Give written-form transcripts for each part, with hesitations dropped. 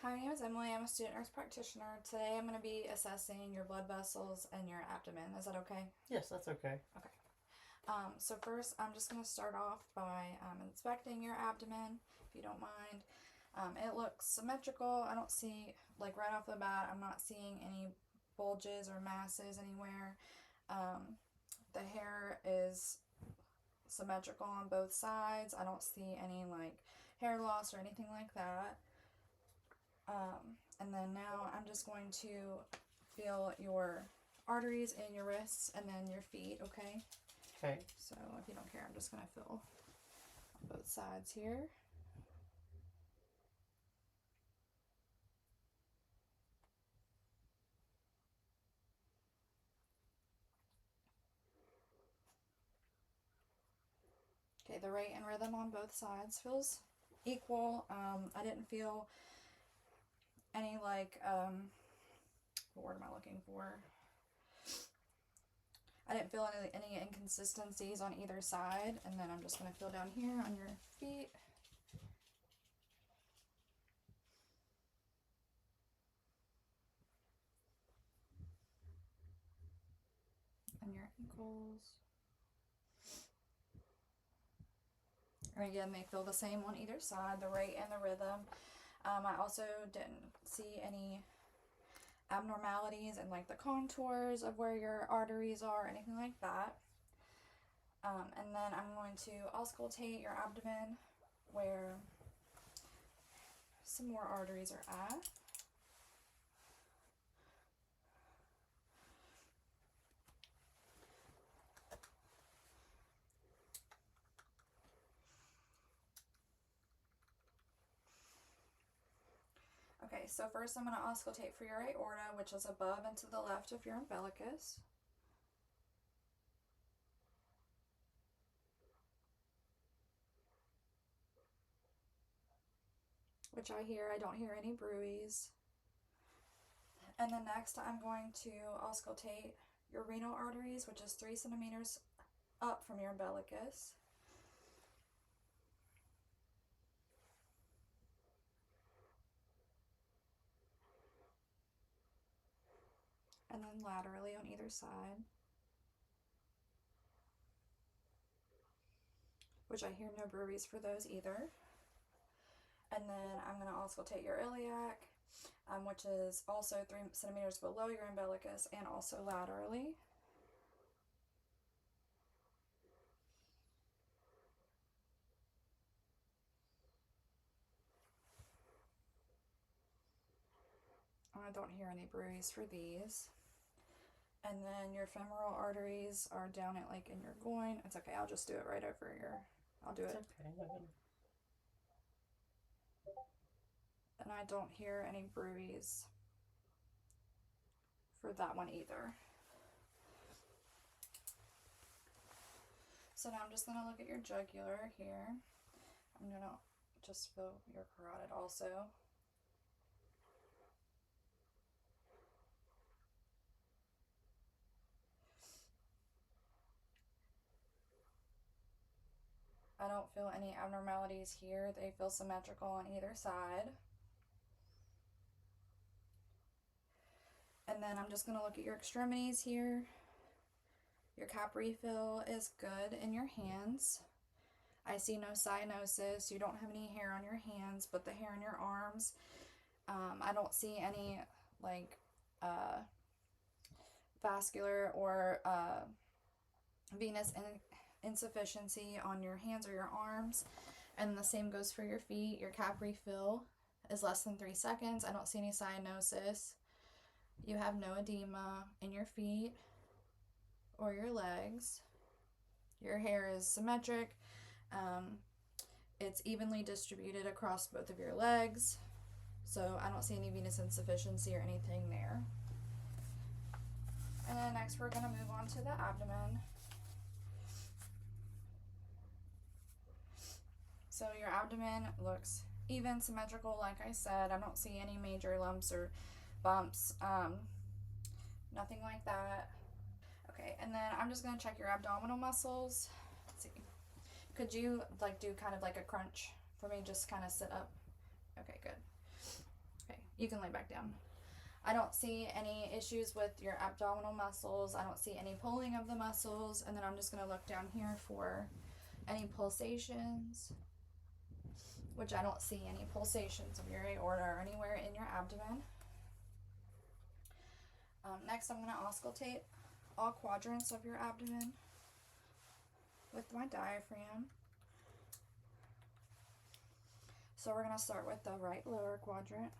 Hi, my name is Emily. I'm a student nurse practitioner. Today I'm going to be assessing your blood vessels and your abdomen. Is that okay? Yes, that's okay. Okay. So first I'm just going to start off by inspecting your abdomen, if you don't mind. It looks symmetrical. I don't see, like right off the bat, I'm not seeing any bulges or masses anywhere. The hair is symmetrical on both sides. I don't see any like hair loss or anything like that. And then now I'm just going to feel your arteries in your wrists and then your feet, okay? Okay. So if you don't care, I'm just going to feel on both sides here. Okay, the rate and rhythm on both sides feels equal. I didn't feel any like, what word am I looking for? I didn't feel any inconsistencies on either side. And then I'm just going to feel down here on your feet. And your ankles. And again, they feel the same on either side, the rate and the rhythm. I also didn't see any abnormalities in like the contours of where your arteries are, anything like that. And then I'm going to auscultate your abdomen where some more arteries are at. Okay, so first I'm going to auscultate for your aorta, which is above and to the left of your umbilicus. Which I don't hear any bruise. And then next I'm going to auscultate your renal arteries, which is 3 centimeters up from your umbilicus. And then laterally on either side, which I hear no bruise for those either. And then I'm going to auscultate your iliac, which is also 3 centimeters below your umbilicus and also laterally. I don't hear any bruise for these. And then your femoral arteries are down at like in your groin. It's okay, I'll just do it right over your, I'll do it. It's okay. And I don't hear any bruise for that one either. So now I'm just going to look at your jugular here. I'm going to just feel your carotid also. I don't feel any abnormalities here. They feel symmetrical on either side. And then I'm just going to look at your extremities here. Your cap refill is good in your hands. I see no cyanosis. You don't have any hair on your hands, but the hair on your arms. I don't see any like vascular or venous insufficiency on your hands or your arms. And the same goes for your feet. Your cap refill is less than 3 seconds. I don't see any cyanosis. You have no edema in your feet or your legs. Your hair is symmetric. It's evenly distributed across both of your legs. So I don't see any venous insufficiency or anything there. And then next we're going to move on to the abdomen. So your abdomen looks even, symmetrical, like I said. I don't see any major lumps or bumps, nothing like that. Okay, and then I'm just going to check your abdominal muscles. Let's see. Could you like do kind of like a crunch for me? Just kind of sit up. Okay, good. Okay, You can lay back down. I don't see any issues with your abdominal muscles. I don't see any pulling of the muscles. And then I'm just going to look down here for any pulsations, which I don't see any pulsations of your aorta or anywhere in your abdomen. Next, I'm going to auscultate all quadrants of your abdomen with my diaphragm. So we're going to start with the right lower quadrant.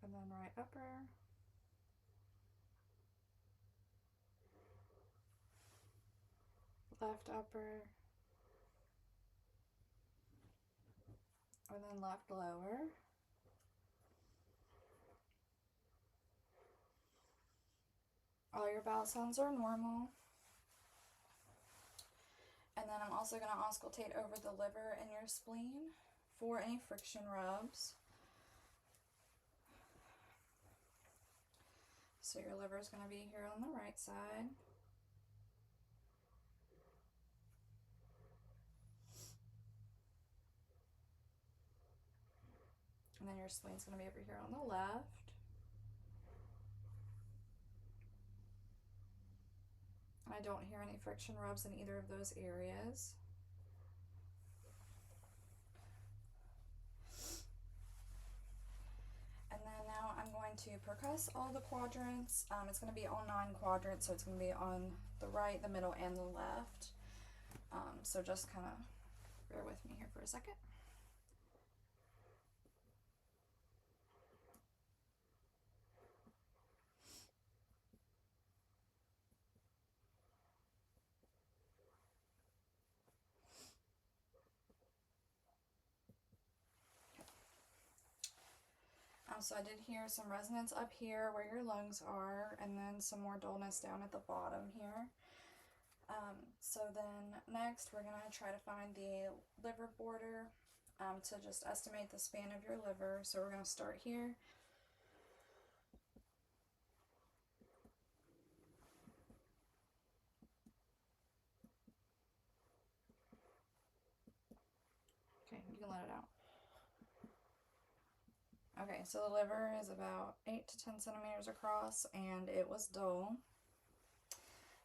And then right upper. Left upper. And then left lower. All your bowel sounds are normal. And then I'm also going to auscultate over the liver and your spleen for any friction rubs. So your liver is going to be here on the right side. And then your spleen's going to be over here on the left. And I don't hear any friction rubs in either of those areas. And then now I'm going to percuss all the quadrants. It's going to be all 9 quadrants, so it's going to be on the right, the middle, and the left. So just kind of bear with me here for a second. So I did hear some resonance up here where your lungs are, and then some more dullness down at the bottom here. So then next we're going to try to find the liver border to just estimate the span of your liver. So we're going to start here. Okay, you can let it out. Okay, so the liver is about 8 to 10 centimeters across, and it was dull.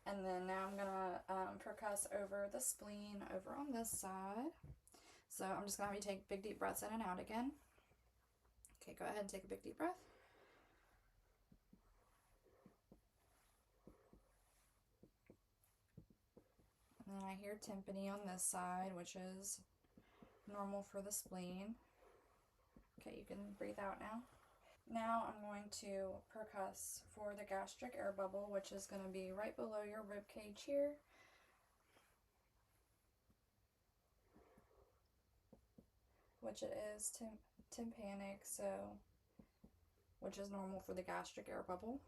And then now I'm gonna percuss over the spleen over on this side. So I'm just gonna have you take big deep breaths in and out again. Okay, go ahead and take a big deep breath. And then I hear tympany on this side, which is normal for the spleen. Okay, you can breathe out now. Now I'm going to percuss for the gastric air bubble, which is going to be right below your rib cage here. Which it is tympanic, so which is normal for the gastric air bubble.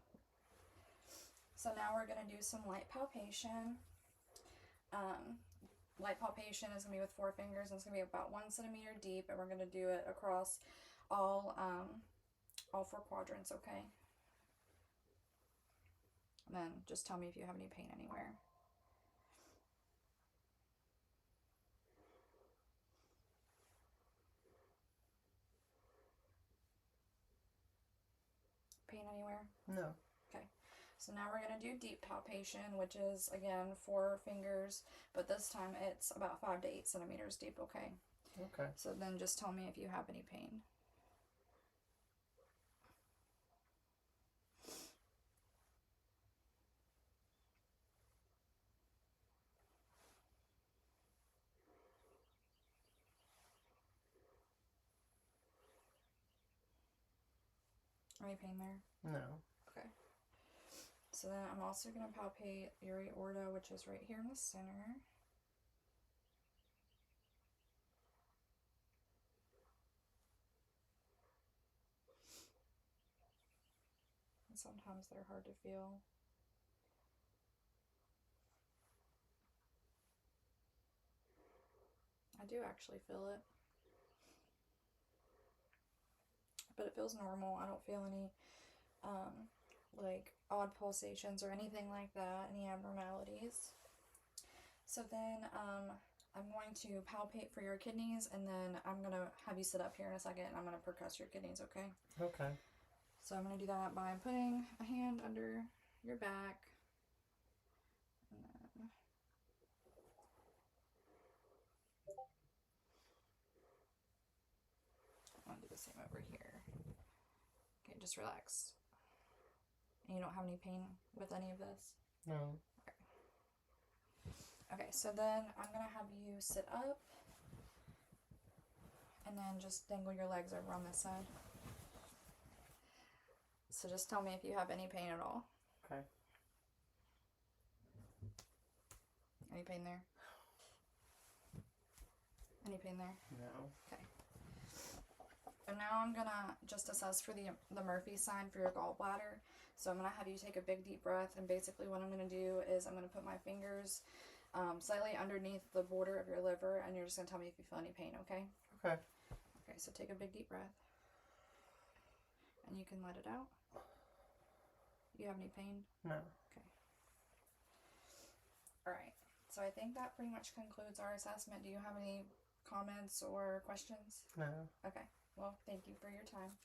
So now we're going to do some light palpation. Light palpation is going to be with 4 fingers, and it's going to be about 1 centimeter deep, and we're going to do it across all 4 quadrants, okay? And then just tell me if you have any pain anywhere. Pain anywhere? No. Okay. So now we're going to do deep palpation, which is, again, 4 fingers, but this time it's about 5 to 8 centimeters deep, okay? Okay. So then just tell me if you have any pain. Any pain there? No. Okay. So then I'm also going to palpate your aorta, which is right here in the center. And sometimes they're hard to feel. I do actually feel it. But it feels normal. I don't feel any like odd pulsations or anything like that, any abnormalities. So then I'm going to palpate for your kidneys, and then I'm going to have you sit up here in a second, and I'm going to percuss your kidneys, okay? Okay. So I'm going to do that by putting a hand under your back. And then I'm going to do the same over here. Okay, just relax. And you don't have any pain with any of this? No. Okay, so then I'm going to have you sit up and then just dangle your legs over on this side. So just tell me if you have any pain at all. Okay. Any pain there? Any pain there? No. Okay. And now I'm going to just assess for the Murphy sign for your gallbladder. So I'm going to have you take a big deep breath, and basically what I'm going to do is I'm going to put my fingers slightly underneath the border of your liver, and you're just going to tell me if you feel any pain, okay? Okay. Okay, so take a big deep breath. And you can let it out. You have any pain? No. Okay. Alright, so I think that pretty much concludes our assessment. Do you have any comments or questions? No. Okay, well, thank you for your time.